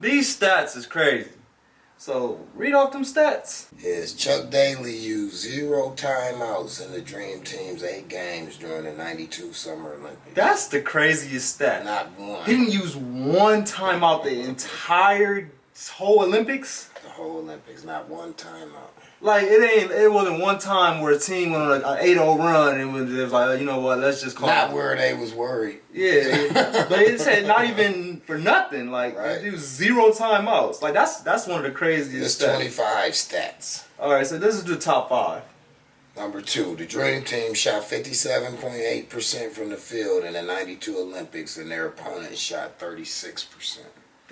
These stats is crazy. So, read off them stats. Is Chuck Daly used 0 timeouts in the Dream Team's 8 games during the '92 Summer Olympics. That's the craziest stat. Not one. He didn't use 1 timeout the entire whole Olympics? The whole Olympics, not 1 timeout. Like, it wasn't one time where a team went on an 8-0 run and it was like, you know what, let's just call it. Not where they was worried. Yeah, but it said not even for nothing. Like, right. It was 0 timeouts. Like, that's one of the craziest There's stats. 25 stats. Alright, so this is the top 5. Number 2, the Dream Team shot 57.8% from the field in the '92 Olympics, and their opponent shot 36%.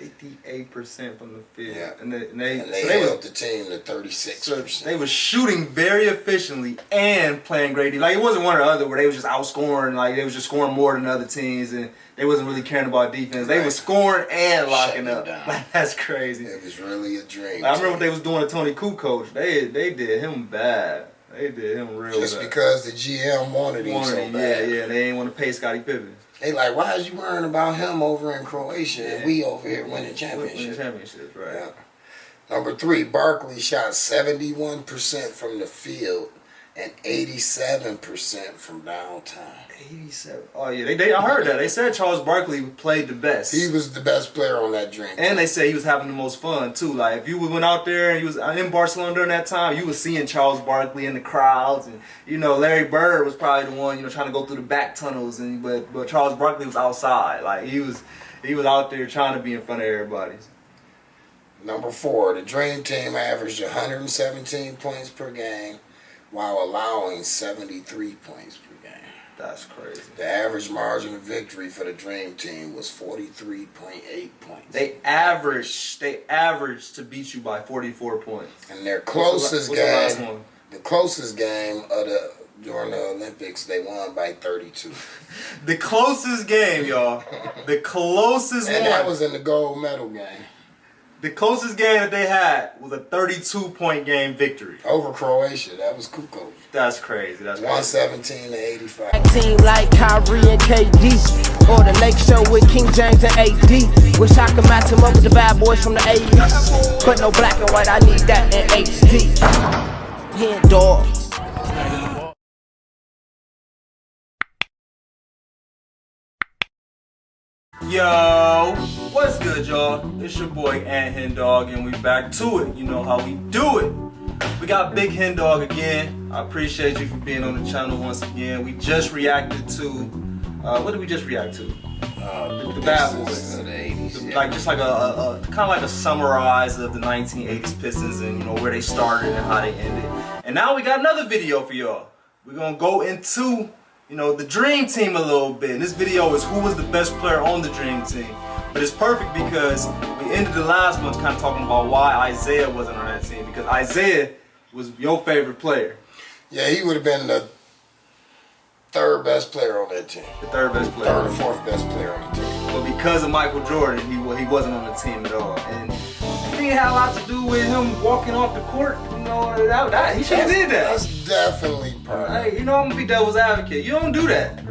58% from the field. Yeah. And they held the team to 36%. So they were shooting very efficiently and playing great. Like, it wasn't one or the other where they was just outscoring. Like, they was just scoring more than other teams, and they wasn't really caring about defense. They were scoring and locking up. Like, that's crazy. It was really a dream. I remember what they was doing to Tony Kukoc. They did him bad. They did him real bad. Just because the GM wanted him so bad. Yeah. They ain't want to pay Scottie Pippen. They like, why is you worrying about him over in Croatia and we over here winning championships? Winning championships, right. Yeah. Number 3, Barkley shot 71% from the field and 87% from downtown. 87. Oh yeah, I heard that. They said Charles Barkley played the best. He was the best player on that Dream Team. And they say he was having the most fun too. Like, if you went out there and you was in Barcelona during that time, you was seeing Charles Barkley in the crowds, and Larry Bird was probably the one trying to go through the back tunnels, and but Charles Barkley was outside. Like, he was out there trying to be in front of everybody. Number 4, the Dream Team averaged 117 points per game while allowing 73 points per game. That's crazy. The average margin of victory for the Dream Team was 43.8 points. They averaged to beat you by 44 points. And their closest game, the last one? The closest game during the Olympics, they won by 32. The closest game, y'all. The closest one. And that was in the gold medal game. The closest game that they had was a 32-point game victory. Over Croatia. That was Kukoc. That's crazy. That's 117 to 85. Team like Kyrie and KD. Or the Lake Show with King James and AD. Wish I could match him up with the bad boys from the 80s. But no black and white, I need that in HD. HenDawgz. Yo, what's good, y'all? It's your boy HenDawg, and we back to it. You know how we do it. We got Big HenDawg again. I appreciate you for being on the channel once again. We just reacted to what did we just react to? The Bad Boys. The 80s, Like, just like a kind of like a summarize of the 1980s Pistons and where they started and how they ended. And now we got another video for y'all. We're gonna go into the Dream Team a little bit. And this video is who was the best player on the Dream Team. But it's perfect because we ended the last one kind of talking about why Isaiah wasn't on that team. Because Isaiah was your favorite player. Yeah, he would have been the 3rd best player on that team. The 3rd best player. 3rd or 4th best player on the team. But because of Michael Jordan, he wasn't on the team at all. And I think it had a lot to do with him walking off the court. He should have did that. That's definitely part. Hey, I'm gonna be devil's advocate. You don't do that.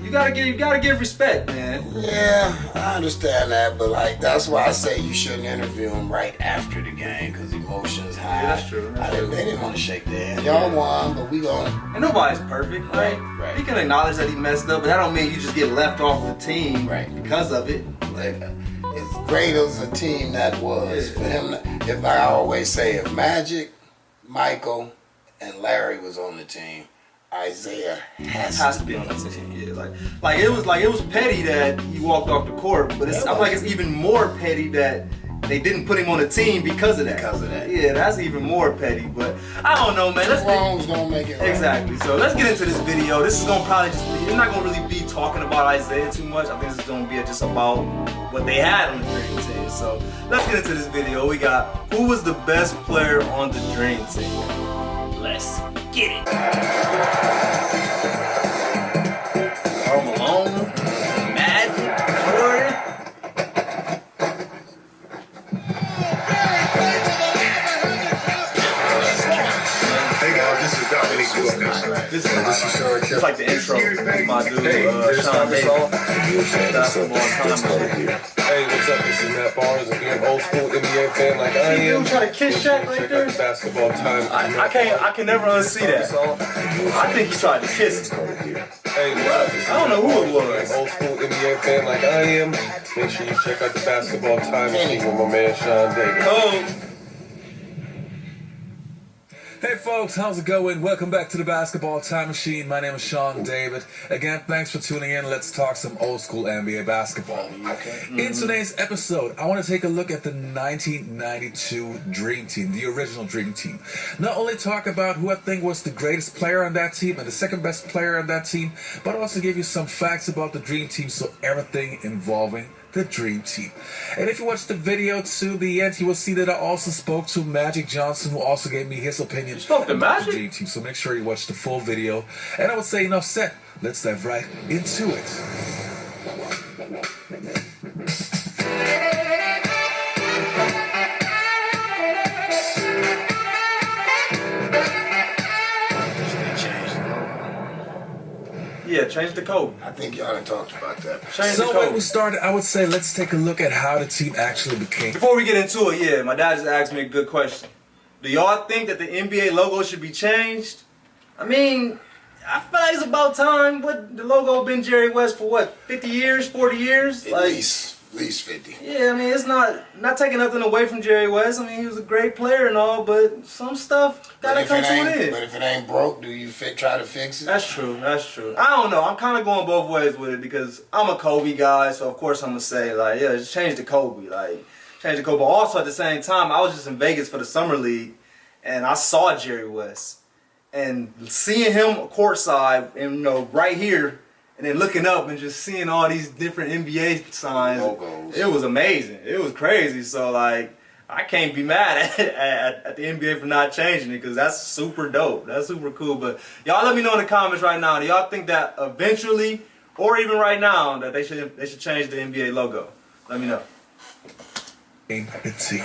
You gotta give respect, man. Yeah, I understand that, but that's why I say you shouldn't interview him right after the game because emotions high. Yeah, that's true. They didn't want to shake their hand. Y'all won, but we gonna. And nobody's perfect, right? Right. He can acknowledge that he messed up, but that don't mean you just get left off the team because of it. As great as a team that was for him, if I always say if Magic, Michael, and Larry was on the team, Isaiah has to be on the team. Yeah, like it was petty that he walked off the court, but I feel like it's even more petty that they didn't put him on the team because of that. Yeah, that's even more petty. But I don't know, man. Wrongs don't make it right. Exactly. So let's get into this video. This is gonna probably it's not gonna really be talking about Isaiah too much. I think this is gonna be just about what they had on the Dream Team. So let's get into this video. We got who was the best player on the Dream Team. Let's get it. Karl Malone, Magic, Jordan. This is like the intro. My dude, Sean Davis. Basketball time. Hey, What's up, this is Matt Barnes. If you're an old school NBA fan like I am, try to kiss Shaq right check there. out the basketball time. I can never unsee that. I think he tried to kiss him. Hey, I don't know who it was. Old school NBA fan like I am, make sure you check out the basketball time machine with my man Sean Davis. Oh. Hey folks, how's it going? Welcome back to the Basketball Time Machine. My name is Sean David. Again, thanks for tuning in. Let's talk some old school NBA basketball. In today's episode, I want to take a look at the 1992 Dream Team, the original Dream Team. Not only talk about who I think was the greatest player on that team and the second best player on that team, but also give you some facts about the Dream Team, so everything involving the Dream Team. And if you watch the video to the end, you will see that I also spoke to Magic Johnson, who also gave me his opinion spoke to about Magic? the Dream Team. So make sure you watch the full video. And I would say enough said. Let's dive right into it. Yeah, change the code. I think y'all done talked about that. Change the So when we code. started, I would say let's take a look at how the team actually became. Before we get into it, yeah, my dad just asked me a good question. Do y'all think that the NBA logo should be changed? I mean, I feel like it's about time. What, the logo been Jerry West for what, 50 years, 40 years? At least 50. Yeah, I mean, it's not taking nothing away from Jerry West. I mean, he was a great player and all, but some stuff gotta come to an end. But if it ain't broke, do you try to fix it? That's true. That's true. I don't know. I'm kind of going both ways with it because I'm a Kobe guy, so of course I'm gonna say like, yeah, just change the Kobe, like change the Kobe. But also at the same time, I was just in Vegas for the summer league, and I saw Jerry West, and seeing him courtside, and right here, and then looking up and just seeing all these different NBA signs, Logos. it was amazing. It was crazy. So like, I can't be mad at the NBA for not changing it because that's super dope. That's super cool. But y'all let me know in the comments right now. Do y'all think that eventually, or even right now, that they should change the NBA logo? Let me know. The team.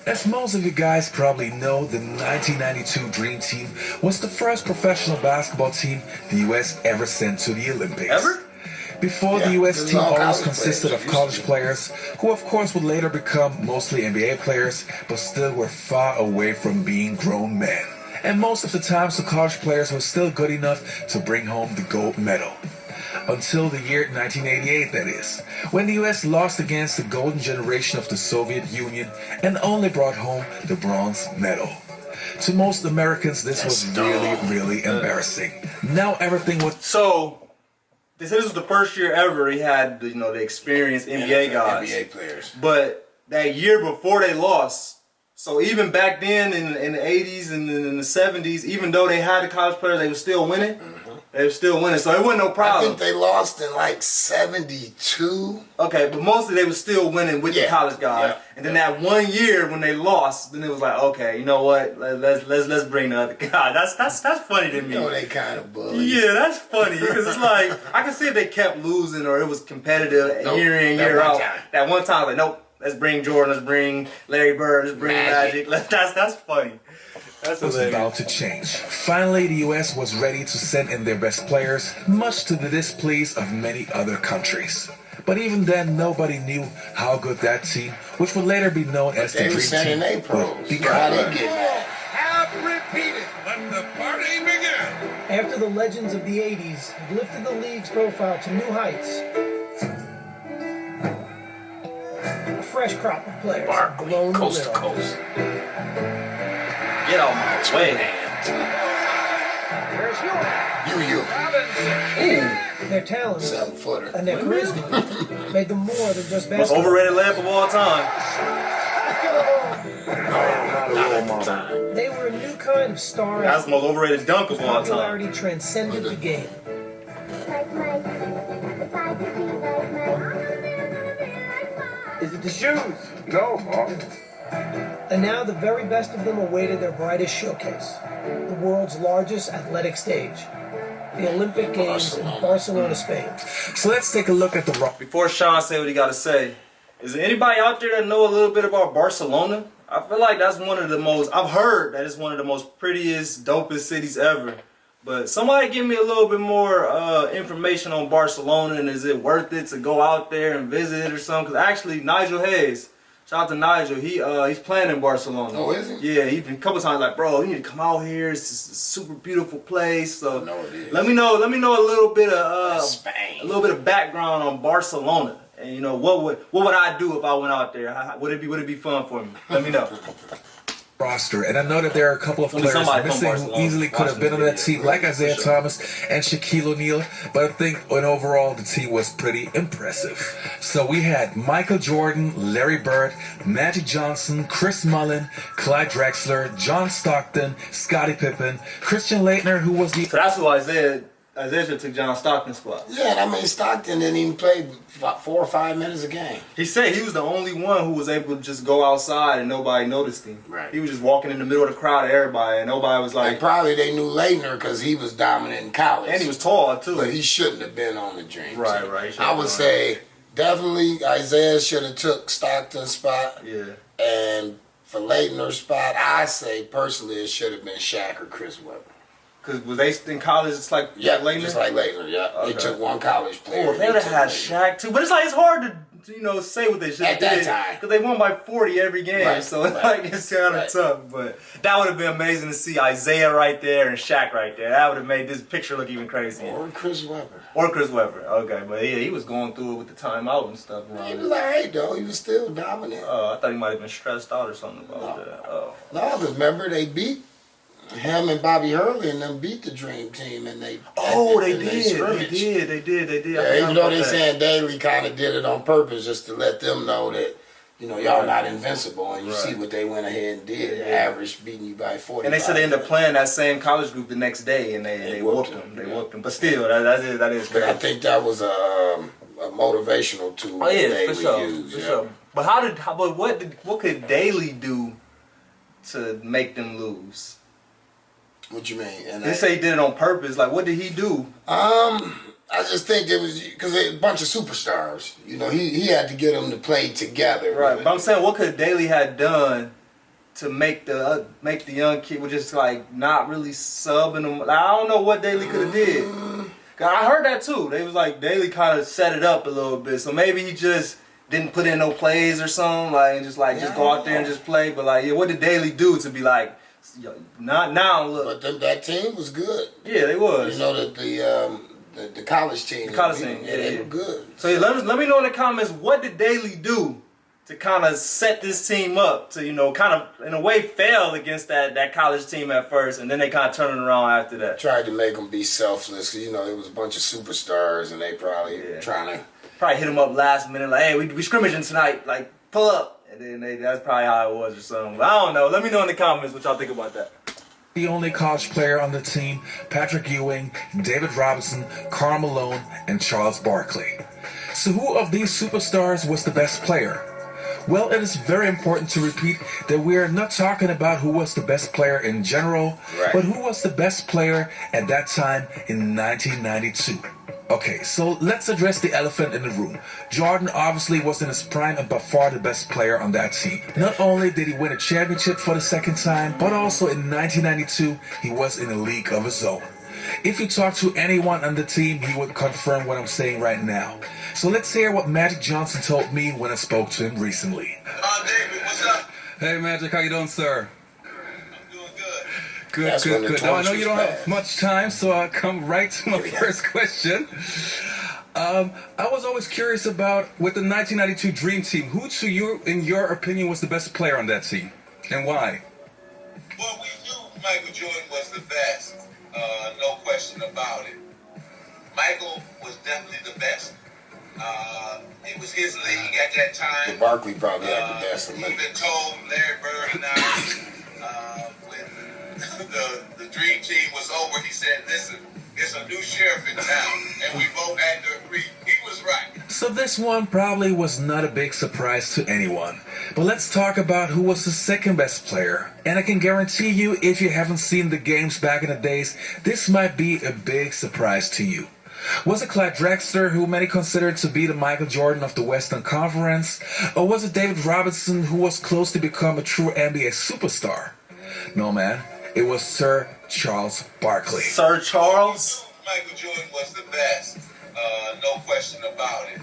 As most of you guys probably know, the 1992 Dream Team was the first professional basketball team the U.S. ever sent to the Olympics. Ever? Before, Yeah, the U.S. there's team all always college consisted players. of college players, who of course would later become mostly NBA players, but still were far away from being grown men. And most of the times, the college players were still good enough to bring home the gold medal. Until the year 1988, that is, when the U.S. lost against the golden generation of the Soviet Union and only brought home the bronze medal. To most Americans, this was really embarrassing. Now everything was... So, this was the first year ever he had the experienced NBA guys. NBA players. But that year before they lost, so even back then in the 80s and in the 70s, even though they had the college players, they were still winning. They were still winning, so it wasn't no I problem. think they lost in like 72. Okay, but mostly they were still winning with the college guys. Yeah. And then that 1 year when they lost, then it was like, okay, you know what? Let's bring the other guy. That's funny to me. They kind of bullies. Yeah, that's funny because it's like I can see if they kept losing or it was competitive year in year out. That one time, like nope, let's bring Jordan, let's bring Larry Bird, let's bring Magic. That's funny. That's was about to change. Finally, the U.S. was ready to send in their best players, much to the displeasure of many other countries. But even then, nobody knew how good that team, which would later be known as the They were Dream sending Team, their would pros. become. How they get mad? Have repeated. Let the party begin. After the legends of the 80s had lifted the league's profile to new heights, a fresh crop of players have blown the Coast to lid off. coast. Get out my way. Here's you. Ooh, Their talent 7-footer. and their charisma made them more than just Most basketball. overrated layup of all time. They were a new kind of star That's the most overrated dunk of all time. popularity transcended the game. Is it the shoes? No, Mom. And now the very best of them awaited their brightest showcase, the world's largest athletic stage, the Olympic Games in Barcelona, Spain. So let's take a look at the raw. Before Sean say what he got to say, is there anybody out there that know a little bit about Barcelona? I feel like that's one of the most, I've heard that it's one of the most prettiest, dopest cities ever. But somebody give me a little bit more information on Barcelona, and is it worth it to go out there and visit it or something? Because actually, Nigel Hayes, shout out to Nigel, he's playing in Barcelona. Oh, is he? Yeah, he's been a couple times like, bro, you need to come out here. It's just a super beautiful place. So I know it is. let me know a little bit of Spain. a little bit of background on Barcelona. And you know, what would I do if I went out there? Would it be fun for me? Let me know. Roster, and I know that there are a couple of I mean, players somebody from missing who Barcelona easily could have been on that watching team, the like video. Isaiah For sure. Thomas and Shaquille O'Neal, but I think overall the team was pretty impressive. So we had Michael Jordan, Larry Bird, Magic Johnson, Chris Mullin, Clyde Drexler, John Stockton, Scottie Pippen, Christian Laettner, who was the So that's who Isaiah should took John Stockton's spot. Yeah, I mean, Stockton didn't even play 4 or 5 minutes a game. He said he was the only one who was able to just go outside and nobody noticed him. Right. He was just walking in the middle of the crowd of everybody and nobody was And like, probably they knew Laettner because he was dominant in college. and he was tall too. But he shouldn't have been on the dream Right, team. right. He shouldn't I have would been say definitely Isaiah should have took Stockton's spot. Yeah. And for Laettner's spot, I say personally it should have been Shaq or Chris Webber. Because was they in college? It's like Yeah, Laettner? just like Laettner. Yeah, Okay. they took one college player. Oh, if they would have took had Laettner. Shaq too. But it's hard to say what they should have At that did. time. Because they won by 40 every game. Right, So it's right, like it's kind of right. tough. But that would have been amazing to see Isaiah right there and Shaq right there. That would have made this picture look even crazier. Or Chris Webber. Or Chris Webber. Okay, but yeah, he was going through it with the timeout and stuff. He was alright though. He was still dominant. Oh, I thought he might have been stressed out or something about that. Oh. No, because remember they beat him and Bobby Hurley and them beat the Dream Team and they. Oh, they and did. They scrimmaged. did. They did. I Yeah, forgot even though about they that. saying Daly kind of did it on purpose just to let them know that, you know, y'all not invincible, and you Right. see what they went ahead and did. Yeah. Average beating you by 40. And they said they ended up playing that same college group the next day, and they whooped them. They whooped them. But still, that is But I crazy. think that was a motivational tool. Oh yeah, that for Daly sure, used, for yeah. sure. But what could Daly do to make them lose? What you mean? And They say he did it on purpose. Like, what did he do? I just think it was because a bunch of superstars. You know, he had to get them to play together. Right. But I'm saying, what could Daly had done to make the young kid was just like not really subbing them? Like, I don't know what Daly could have did. 'Cause I heard that too. They was like Daly kind of set it up a little bit. So maybe he just didn't put in no plays or something, like and just go out there and just play. But like, yeah, what did Daly do to be like, yo, not now? Look, But that team was good. yeah, they was. You know that the college team. The college team, yeah, they yeah. were good. So yeah, let me know in the comments, what did Daly do to kind of set this team up to, you know, kind of in a way fail against that college team at first, and then they kind of turn it around after that. Tried to make them be selfless. 'Cause, you know, there was a bunch of superstars, and they probably trying to. Probably hit them up last minute, like, hey, we scrimmaging tonight, like, pull up. And then that's probably how it was or something. But I don't know. Let me know in the comments what y'all think about that. the only college player on the team, Patrick Ewing, David Robinson, Karl Malone, and Charles Barkley. So who of these superstars was the best player? Well, it is very important to repeat that we are not talking about who was the best player in general, but who was the best player at that time in 1992. Okay, so let's address the elephant in the room. Jordan obviously was in his prime and by far the best player on that team. Not only did he win a championship for the second time, but also in 1992, he was in a league of his own. If you talk to anyone on the team, he would confirm what I'm saying right now. So let's hear what Magic Johnson told me when I spoke to him recently. David, what's up? Hey Magic, how you doing, sir? I'm doing good. Good, That's when the good. Now, I know torch you was don't have passed. much time, so I'll come right to my first question. I was always curious about, with the 1992 Dream Team, who to you, in your opinion, was the best player on that team, and why? Well, we knew Michael Jordan was the best. No question about it. Michael was definitely the best. It was his league at that time. Barkley probably had the best. He even told Larry Bird and I when the Dream Team was over, he said, listen, it's a new sheriff in town. And we both had to agree. He was right. So this one probably was not a big surprise to anyone. But let's talk about who was the second best player. And I can guarantee you, if you haven't seen the games back in the days, this might be a big surprise to you. Was it Clyde Drexler, who many considered to be the Michael Jordan of the Western Conference? Or was it David Robinson, who was close to become a true NBA superstar? No, man. it was Sir Charles Barkley. Sir Charles? Michael Jordan was the best, no question about it.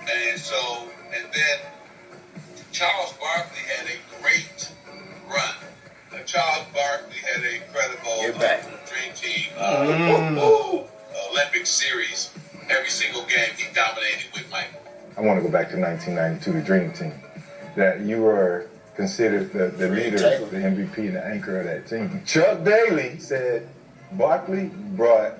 And then Charles Barkley had a great run. Charles Barkley had an incredible dream team, Olympic series. Every single game he dominated with Michael. I want to go back to 1992, the Dream Team. That you were considered the leader, the MVP, and the anchor of that team. Chuck Daly said Barkley brought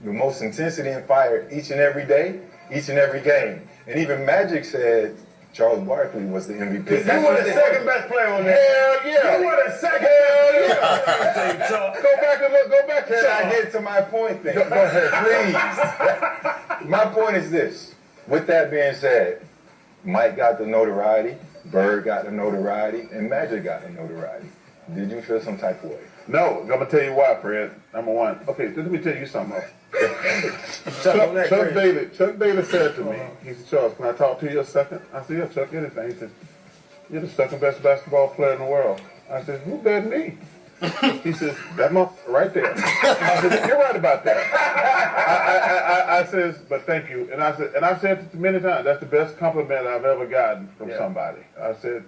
the most intensity and fire each and every day, each and every game. And even Magic said Charles Barkley was the MVP. You were the second best player on that. Hell yeah. You were the second best player. Go back and look. Go back. Can I get to my point then? Go ahead, please. My point is this. With that being said, Mike got the notoriety, Bird got the notoriety, and Magic got the notoriety. Did you feel some type of way? No, I'm gonna tell you why, Fred. Number one. Okay, let me tell you something else. Chuck Daly said to me, he said, Charles, can I talk to you a second? I said, yeah, Chuck, anything. He said, you're the second best basketball player in the world. I said, who's better than me? He says, that motherfucker right there. I said, you're right about that. I says, but thank you. And I've said it many times, that's the best compliment I've ever gotten from somebody. I said,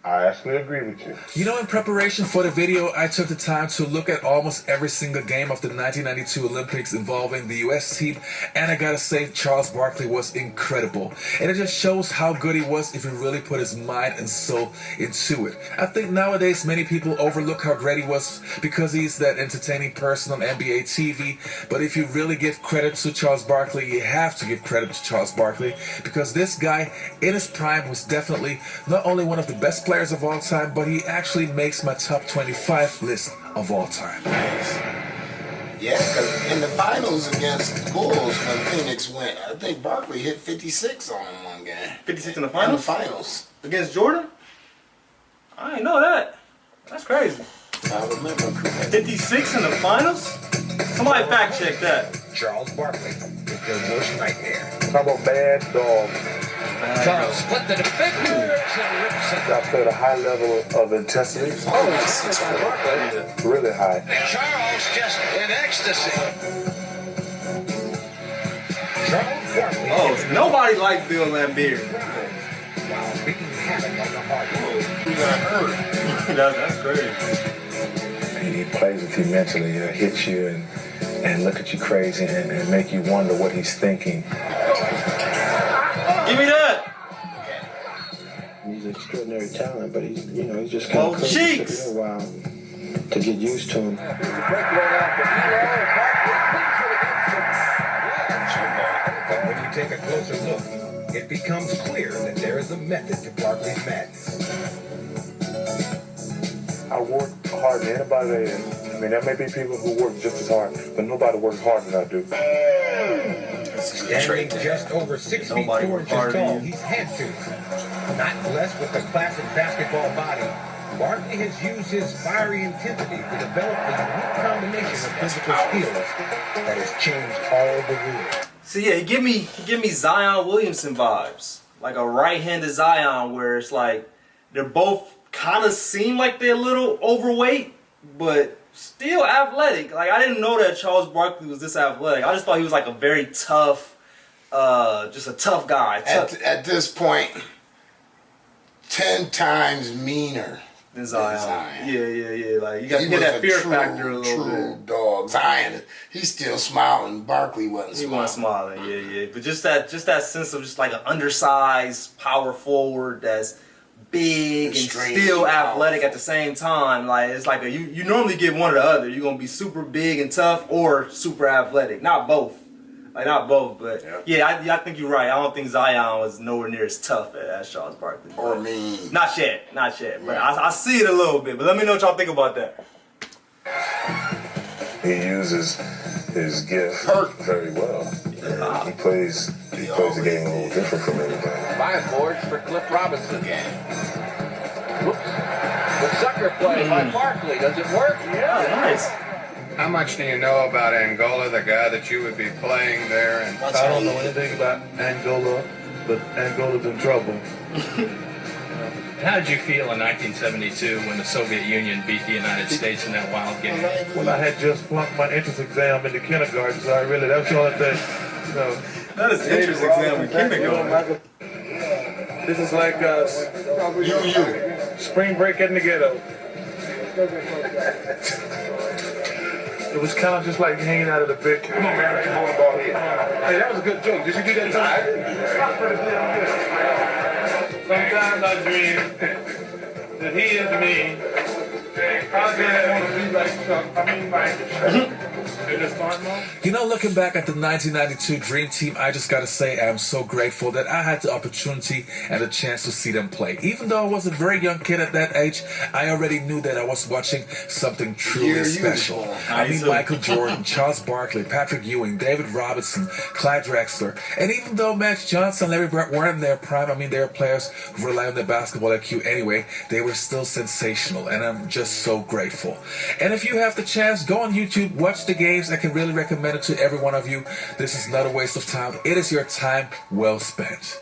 I actually agree with you. You know, in preparation for the video, I took the time to look at almost every single game of the 1992 Olympics involving the U.S. team, and I gotta say, Charles Barkley was incredible. And it just shows how good he was if he really put his mind and soul into it. I think nowadays many people overlook how great he was because he's that entertaining person on NBA TV, but if you really give credit to Charles Barkley, you have to give credit to Charles Barkley, because this guy, in his prime, was definitely not only one of the best players of all time, but he actually makes my top 25 list of all time. Yeah, because in the finals against the Bulls, when Phoenix went, I think Barkley hit 56 on him one game. 56 in the finals? In the finals. Against Jordan? I didn't know that. That's crazy. I remember correctly. 56 in the finals? Somebody fact check that. Charles Barkley is their worst nightmare. How about Bad Dog? Charles split the defender. I played a high level of intensity. Really high. And Charles just in ecstasy. Charles Barkley. Oh, nobody liked Bill Laimbeer. While wreaking havoc on the hardwood. He got hurt. That's crazy. And he plays with you mentally. He'll hit you and look at you crazy and make you wonder what he's thinking. Give me that. He's an extraordinary talent, but he's just kind of crazy. It took a while to get used to him. But when you take a closer look, it becomes clear that there is a method to Barkley's madness. I work harder than anybody there. I mean, there may be people who work just as hard, but nobody works harder than I do. Standing just over 6 feet 4 inches tall, he's had to. Not blessed with the classic basketball body, Barkley has used his fiery intensity to develop a unique combination of physical skills that has changed all the rules. See, yeah, he give me Zion Williamson vibes, like a right-handed Zion, where it's like they're both kind of seem like they're a little overweight, but still athletic. Like, I didn't know that Charles Barkley was this athletic. I just thought he was like a very tough, just a tough guy. At this point, 10 times meaner than Zion. Yeah. Like, you got to get that fear factor a little bit. True dog. Zion, he's still smiling. Barkley wasn't smiling. He wasn't smiling, yeah. But just that sense of just like an undersized power forward that's big and still athletic at the same time. Like, it's like you normally get one or the other. You're gonna be super big and tough or super athletic. Not both. Like, not both, but I think you're right. I don't think Zion was nowhere near as tough as Charles Barkley. Or mean. Not yet. But I see it a little bit. But let me know what y'all think about that. He uses his gift very well. He plays the game a little different from anybody. 5 boards for Cliff Robinson. Whoops. The sucker play by Barkley. Does it work? Yeah, nice. How much do you know about Angola, the guy that you would be playing there? And I don't know anything about Angola, but Angola's in trouble. How did you feel in 1972 when the Soviet Union beat the United States in that wild game? Well, I had just flunked my entrance exam into kindergarten, so that was the only thing. That is entrance exam in kindergarten. This is like spring break in the ghetto. It was kind of just like hanging out of the big. Come on, man, hold the ball here. Hey, that was a good joke. Did you do that joke? Sometimes I dream that he is me. I just want to be like Chuck. I mean, like in the start mode. You know, looking back at the 1992 Dream Team, I just gotta say I'm so grateful that I had the opportunity and the chance to see them play. Even though I was a very young kid at that age, I already knew that I was watching something truly special. I mean, Michael Jordan, Charles Barkley, Patrick Ewing, David Robinson, Clyde Drexler, and even though Magic Johnson and Larry Bird weren't in their prime, I mean, they were players who rely on their basketball IQ anyway, they were still sensational, and I'm just so grateful. And if you have the chance, go on YouTube, watch the games. I can really recommend it to every one of you. This is not a waste of time. It is your time well spent.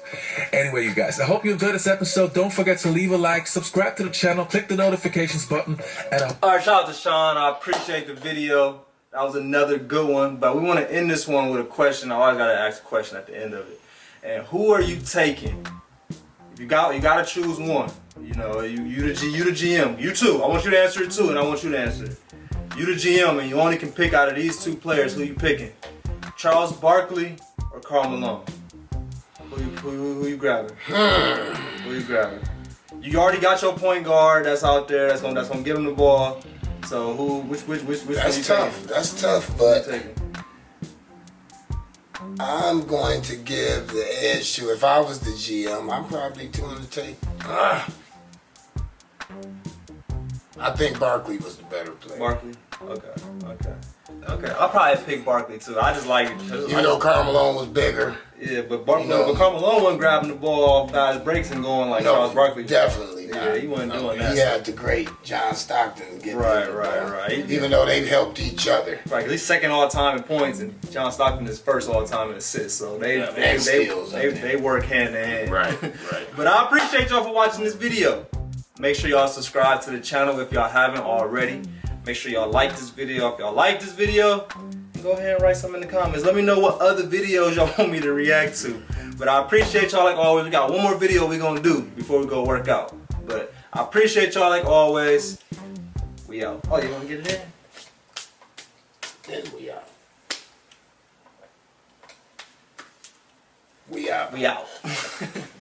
Anyway, you guys, I hope you enjoyed this episode. Don't forget to leave a like, subscribe to the channel, click the notifications button, and alright, shout out to Sean. I appreciate the video. That was another good one, but we want to end this one with a question. I always gotta ask a question at the end of it. And who are you taking? If you gotta choose one. You know, you the GM. You too. I want you to answer it too, and I want you to answer it. You the GM, and you only can pick out of these two players. Who you picking? Charles Barkley or Karl Malone? Who you grabbing? Who you grabbing? You already got your point guard that's out there. That's gonna give him the ball. So which That's tough. That's tough, but I'm going to give the edge to. If I was the GM, I'm probably going to take. I think Barkley was the better player. Barkley? Okay. I'll probably pick Barkley too. I just like it. You know Karl Malone was bigger. Yeah, but Karl Malone wasn't grabbing the ball off fast breaks and going like Charles Barkley. Definitely not. Yeah, he wasn't doing that. He had the great John Stockton getting right. Even though they helped each other. Right, he's second all time in points, and John Stockton is first all time in assists. So they work hand in hand. Right. But I appreciate y'all for watching this video. Make sure y'all subscribe to the channel if y'all haven't already. Make sure y'all like this video. If y'all like this video, go ahead and write something in the comments. Let me know what other videos y'all want me to react to. But I appreciate y'all like always. We got one more video we're gonna do before we go work out. But I appreciate y'all like always. We out. Oh, you wanna get it in? Then we out. We out.